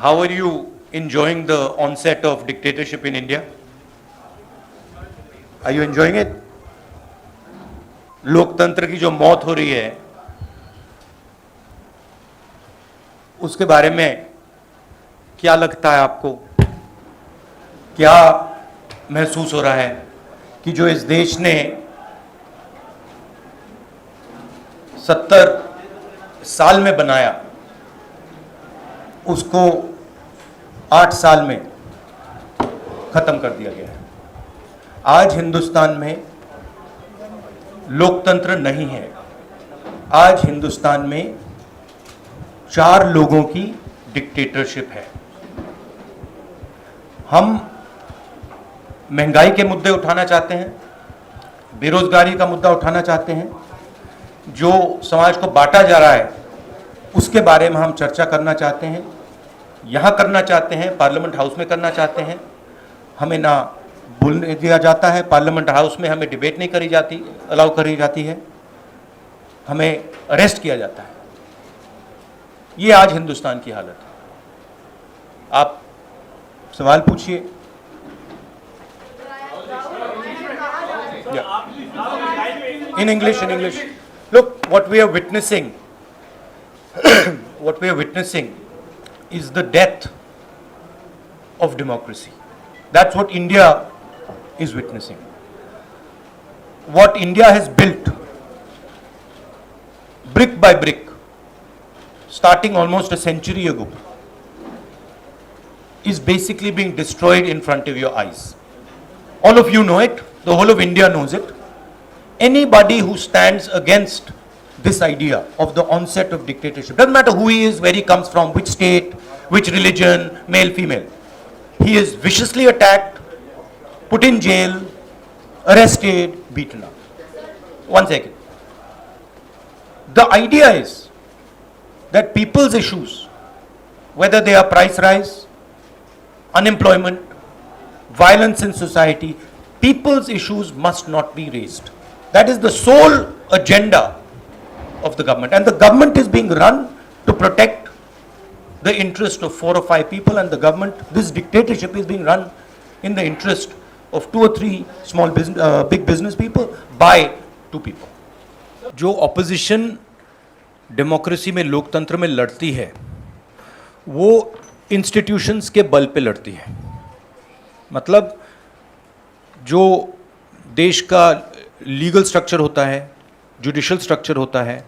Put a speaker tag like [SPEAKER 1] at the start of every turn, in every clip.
[SPEAKER 1] How are you enjoying the onset of dictatorship in India? Are you enjoying it? लोकतंत्र की जो मौत हो रही है उसके बारे में क्या लगता है आपको? क्या महसूस हो रहा है कि जो इस देश ने 70 साल में बनाया उसको 8 साल में खत्म कर दिया गया है? आज हिंदुस्तान में लोकतंत्र नहीं है। आज हिंदुस्तान में 4 लोगों की डिक्टेटरशिप है। हम महंगाई के मुद्दे उठाना चाहते हैं, बेरोजगारी का मुद्दा उठाना चाहते हैं, जो समाज को बांटा जा रहा है उसके बारे में हम चर्चा करना चाहते हैं, यहाँ करना चाहते हैं, पार्लियामेंट हाउस में करना चाहते हैं। हमें ना बोलने दिया जाता है, पार्लियामेंट हाउस में हमें डिबेट नहीं करी जाती, अलाउ करी जाती है, हमें अरेस्ट किया जाता है। ये आज हिंदुस्तान की हालत है। आप सवाल पूछिए। In English. Look, what we are witnessing, is the death of democracy. That's what India is witnessing. What India has built, brick by brick, starting almost a century ago, is basically being destroyed in front of your eyes. All of you know it. The whole of India knows it. Anybody who stands against this idea of the onset of dictatorship, doesn't matter who he is, where he comes from, which state, which religion, male, female, he is viciously attacked, put in jail, arrested, beaten up. One second. The idea is that people's issues, whether they are price rise, unemployment, violence in society, people's issues must not be raised. That is the sole agenda of the government, and the government is being run to protect the interest of 4 or 5 people, and the government, this dictatorship is being run in the interest of 2 or 3 small business, big business people by 2 people. जो opposition democracy में, लोकतंत्र में लड़ती है, वो institutions के बल पे लड़ती है। मतलब जो देश का लीगल स्ट्रक्चर होता है, जुडिशल स्ट्रक्चर होता है,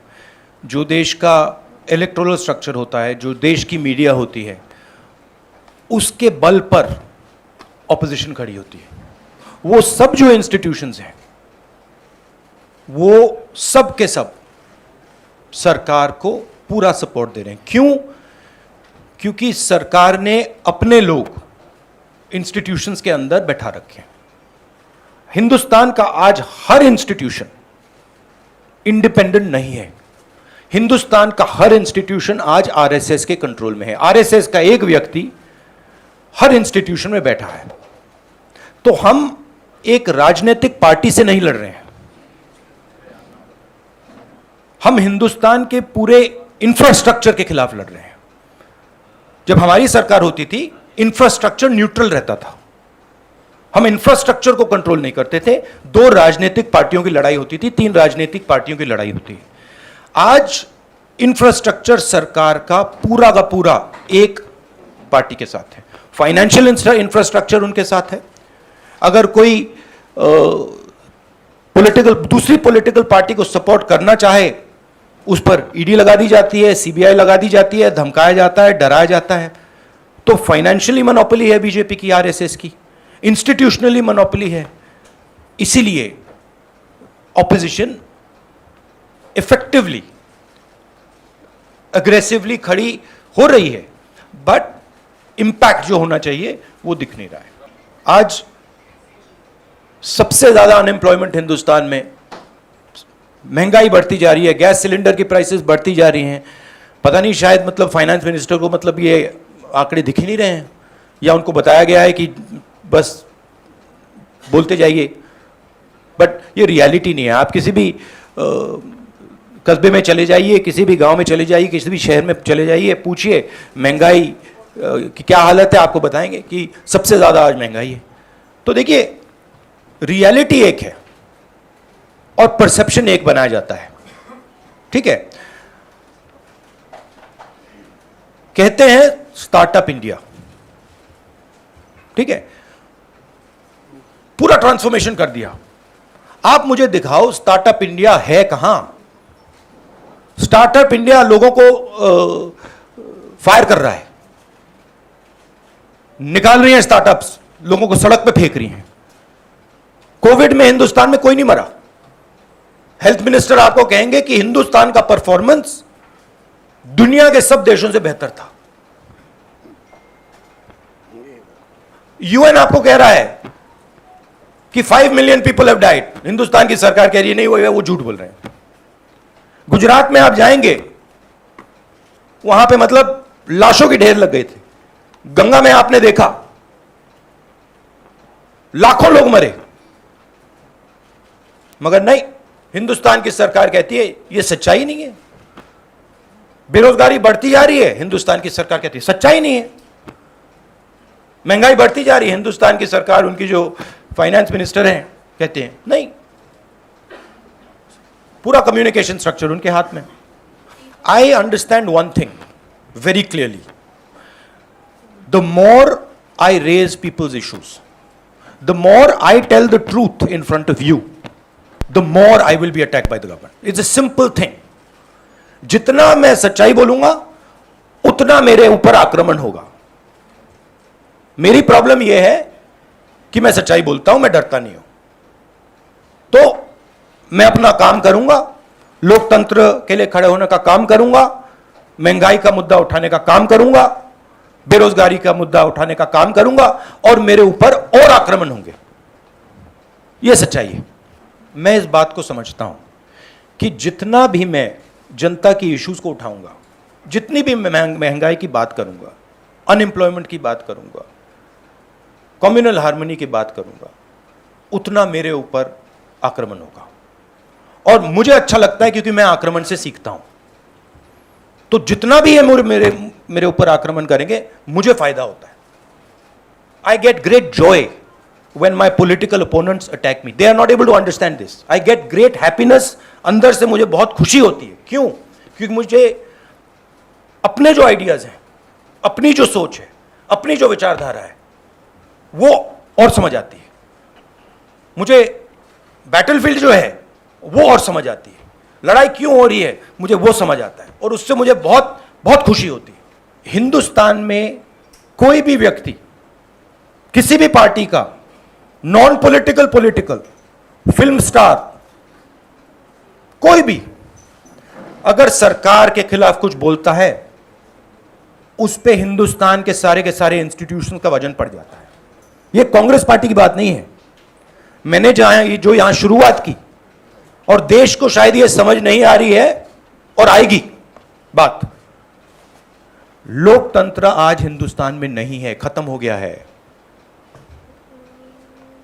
[SPEAKER 1] जो देश का इलेक्टोरल स्ट्रक्चर होता है, जो देश की मीडिया होती है, उसके बल पर ऑपोजिशन खड़ी होती है। वो सब जो इंस्टीट्यूशंस हैं, वो सब के सब सरकार को पूरा सपोर्ट दे रहे हैं। क्यों? क्योंकि सरकार ने अपने लोग इंस्टीट्यूशंस के अंदर बैठा रखे हैं। हिंदुस्तान का आज हर इंस्टीट्यूशन इंडिपेंडेंट नहीं है। हिंदुस्तान का हर इंस्टीट्यूशन आज आरएसएस के कंट्रोल में है। आरएसएस का एक व्यक्ति हर इंस्टीट्यूशन में बैठा है। तो हम एक राजनीतिक पार्टी से नहीं लड़ रहे हैं, हम हिंदुस्तान के पूरे इंफ्रास्ट्रक्चर के खिलाफ लड़ रहे हैं। जब हमारी सरकार होती थी, इंफ्रास्ट्रक्चर न्यूट्रल रहता था, हम इंफ्रास्ट्रक्चर को कंट्रोल नहीं करते थे। 2 राजनीतिक पार्टियों की लड़ाई होती थी, 3 राजनीतिक पार्टियों की लड़ाई होती है। आज इंफ्रास्ट्रक्चर सरकार का पूरा एक पार्टी के साथ है। फाइनेंशियल इंफ्रास्ट्रक्चर उनके साथ है। अगर कोई दूसरी पॉलिटिकल पार्टी को सपोर्ट करना चाहे, उस पर ईडी लगा दी जाती है, सीबीआई लगा दी जाती है, धमकाया जाता है, डराया जाता है। तो फाइनेंशियली मोनोपोली है बीजेपी की, आरएसएस की, इंस्टीट्यूशनली मोनोपोली है। इसीलिए ऑपोजिशन इफेक्टिवली, अग्रेसिवली खड़ी हो रही है, बट इंपैक्ट जो होना चाहिए वो दिख नहीं रहा है। आज सबसे ज्यादा अनएम्प्लॉयमेंट हिंदुस्तान में, महंगाई बढ़ती जा रही है, गैस सिलेंडर की प्राइसेस बढ़ती जा रही हैं। पता नहीं, शायद मतलब फाइनेंस मिनिस्टर को मतलब ये आंकड़े दिख ही नहीं रहे हैं, या उनको बताया गया है कि बस बोलते जाइए, बट ये रियलिटी नहीं है। आप किसी भी कस्बे में चले जाइए, किसी भी गांव में चले जाइए, किसी भी शहर में चले जाइए, पूछिए महंगाई कि क्या हालत है आपको बताएंगे कि सबसे ज्यादा आज महंगाई है। तो देखिए, रियलिटी एक है और परसेप्शन एक बनाया जाता है, ठीक है। कहते हैं स्टार्टअप इंडिया, ठीक है, पूरा ट्रांसफॉर्मेशन कर दिया। आप मुझे दिखाओ स्टार्टअप इंडिया है कहां? स्टार्टअप इंडिया लोगों को फायर कर रहा है, निकाल रही है स्टार्टअप्स, लोगों को सड़क पे फेंक रही हैं। कोविड में हिंदुस्तान में कोई नहीं मरा। हेल्थ मिनिस्टर आपको कहेंगे कि हिंदुस्तान का परफॉर्मेंस दुनिया के सब देशों से बेहतर था। यूएन आपको कह रहा है कि 5 million people have died, Hindustan की सरकार कह रही है नहीं वो झूठ बोल रहे हैं। गुजरात में आप जाएंगे, वहां पे मतलब लाशों के ढेर लग गए थे। गंगा में आपने देखा लाखों लोग मरे, मगर नहीं, हिंदुस्तान की सरकार कहती है यह सच्चाई नहीं है। बेरोजगारी बढ़ती जा रही है, हिंदुस्तान की सरकार कहती है सच्चाई नहीं है। महंगाई बढ़ती जा रही है, हिंदुस्तान की सरकार, उनकी जो फाइनेंस मिनिस्टर हैं, कहते हैं नहीं। पूरा कम्युनिकेशन स्ट्रक्चर उनके हाथ में। I understand one thing very clearly, the more I raise people's issues, the more I tell the truth in front of you, the more I will be attacked by the government. It's a simple thing. जितना मैं सच्चाई बोलूंगा उतना मेरे ऊपर आक्रमण होगा। मेरी प्रॉब्लम यह है कि मैं सच्चाई बोलता हूं, मैं डरता नहीं हूं, तो मैं अपना काम करूंगा, लोकतंत्र के लिए खड़े होने का काम करूंगा, महंगाई का मुद्दा उठाने का काम करूंगा, बेरोजगारी का मुद्दा उठाने का काम करूंगा, और मेरे ऊपर और आक्रमण होंगे। यह सच्चाई है। मैं इस बात को समझता हूं कि जितना भी मैं जनता की इश्यूज को उठाऊंगा, जितनी भी महंगाई की बात करूंगा, अनएम्प्लॉयमेंट की बात करूंगा, कम्युनल हार्मनी की बात करूंगा, उतना मेरे ऊपर आक्रमण होगा। और मुझे अच्छा लगता है क्योंकि मैं आक्रमण से सीखता हूं। तो जितना भी है मेरे ऊपर आक्रमण करेंगे, मुझे फायदा होता है। I get great Joy when my political opponents attack me. They are not able to understand this. I get great happiness. अंदर से मुझे बहुत खुशी होती है। क्यों? क्योंकि मुझे अपने जो आइडियाज हैं, अपनी जो सोच है, अपनी जो विचारधारा है, वो और समझ आती है। मुझे बैटलफील्ड जो है वो और समझ आती है। लड़ाई क्यों हो रही है मुझे वो समझ आता है, और उससे मुझे बहुत बहुत खुशी होती है। हिंदुस्तान में कोई भी व्यक्ति, किसी भी पार्टी का, non political, political, film star, कोई भी अगर सरकार के खिलाफ कुछ बोलता है, उस पे हिंदुस्तान के सारे इंस्टीट्यूशन का वजन पड़ जाता है। यह कांग्रेस पार्टी की बात नहीं है। मैंने जो यहां शुरुआत की, और देश को शायद यह समझ नहीं आ रही है और आएगी बात, लोकतंत्र आज हिंदुस्तान में नहीं है, खत्म हो गया है।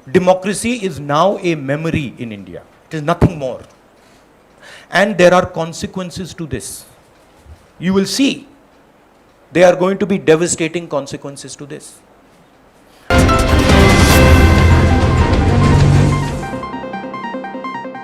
[SPEAKER 1] Democracy is now a memory in India. It is nothing more. And there are consequences to this. You will see there are going to be devastating consequences to this.